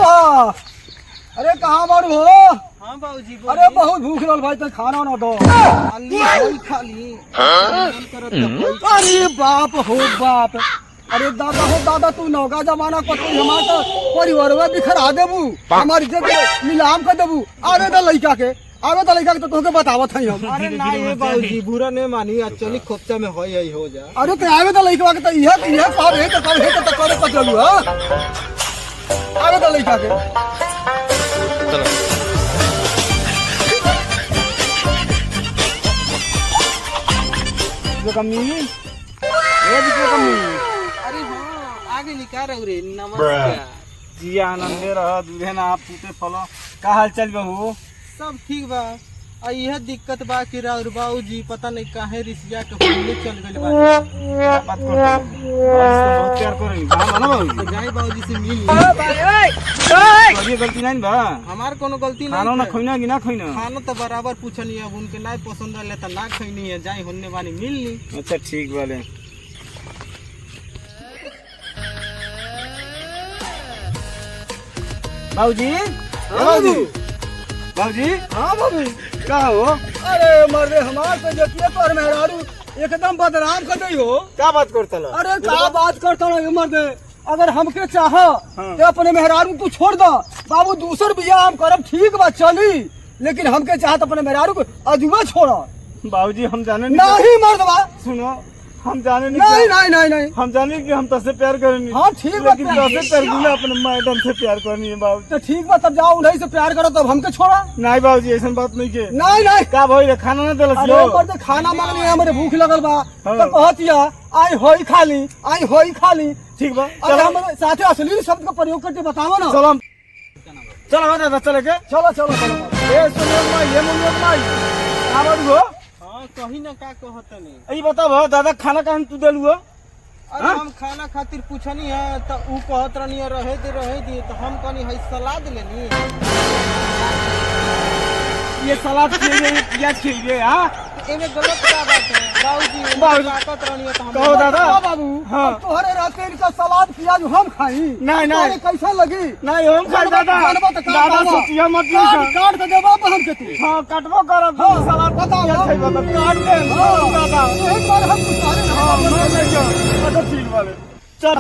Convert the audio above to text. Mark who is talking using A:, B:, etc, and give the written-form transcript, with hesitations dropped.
A: बाबा। अरे कहाँ बारू हो?
B: हाँ बाबूजी
A: अरे बहुत भूख लगल भाई, तो खाना ना दो।
B: खाली
A: अरे बाप हो बाप। अरे दादा हो दादा, तू नौका जमाना को तू हमार तो परिवारवा बिखरा देबू, हमारी इज्जत नीलाम कर देबू। आवे तो लइका के तो तोके बतावत हई हम।
B: अरे ना ये बाबूजी बुरा नहीं मानी, एक्चुअली खोपचा में हो यही हो जा।
A: अरे तो आवे तो लइका के तो इहे कहब हे तो करे पचलू। हां आवे तो लइका के जो कमी ये भी जो कमी।
B: अरे हाँ आगे निकाल रहे रे। नमस्कार
A: जी, आनंद रह दूधे ना पूते फलो। का हाल चाल बहू?
B: सब ठीक बा। आ यह दिक्कत बा कि राउर बाबूजी पता नहीं काहे रिसिया के होने चल गइल बा।
A: बात करते बहुत प्यार करेंगे हां ना बाबू।
B: जाई बाबूजी से मिल ली।
A: ये गलती नहीं बा
B: हमार कोनो गलती नहीं।
A: खाना ना खइना कि ना खइना?
B: खाना तो बराबर पूछनी है, अब उनके नहीं पसंद आले तो ना खइनी है। जाई होने वाली मिल ली।
A: अच्छा ठीक वाले। बाबूजी बाबूजी
B: हाँ बाबू
A: का हो? अरे मर्दे हमार पे जतिया पर मेहरारू एकदम बदनाम कर दई हो।
B: क्या बात करता ला?
A: अरे क्या बात करता ना मर्दे, अगर हमके चाह तो अपने मेहरारू तू छोड़ दो बाबू, दूसर बिया हम करब ठीक बा चली, लेकिन हमके चाह तो अपने मेहरारू को अजुबा छोड़ा।
C: बाबूजी हम जाने
A: नहीं मर्दवा,
C: सुनो, हम जाने
A: नहीं नहीं नहीं नहीं
C: हम जाने कि हम तसे प्यार करेंगे।
A: हाँ ठीक बा,
C: लेकिन तसे करनी है, अपने मैडम से प्यार करनी है बाबूजी।
A: तो ठीक बा, तब जाओ उन्हीं से प्यार करो, तब हमके छोड़ा।
C: नहीं बाबूजी ऐसा बात नहीं के।
A: नहीं नहीं
C: का भाई रे खाना ना दिलस
A: अरे मर्दे खाना मांगनी है, हमारे भूख लगल बा। तो कहतिया आई होई खाली।
C: ठीक बा
A: अरे हमारे साथे अश्लील शब्द का प्रयोग करके बताओ ना।
C: चलो चलो दादा चले के
A: चलो चलो चलो।
C: ए सुनियो माई ये मुनियो माई का बात हो?
B: हाँ कहीं ना का कहता नहीं।
C: ई बताओ दादा खाना काहे तू देलु हो?
B: अरे हम खाना खातिर पूछनी है तो ऊ कहत रहनी है रहे दे तो हम कहनी है सलाद लेनी।
C: ये सलाद खिलाइए, प्याज खिलाइए। हां
B: एमे गलत क्या बात है बाबूजी?
C: बाबूजी,
B: कहत रहनी है तो हम
C: कहो दादा।
A: बाबू
C: हाँ।
A: तोहरे रास्ते इनका सलाद प्याज हम खाई।
C: नहीं नहीं
A: कैसा लगी?
C: नहीं हम खाई दादा। दादा सोचिया मत
A: काट के देबो हम के तू।
C: हाँ कटबो करब। सलाद
A: बताओ
C: काट दे दादा।
A: एक बार हम कुछ
C: अच्छा ठीक वाले चल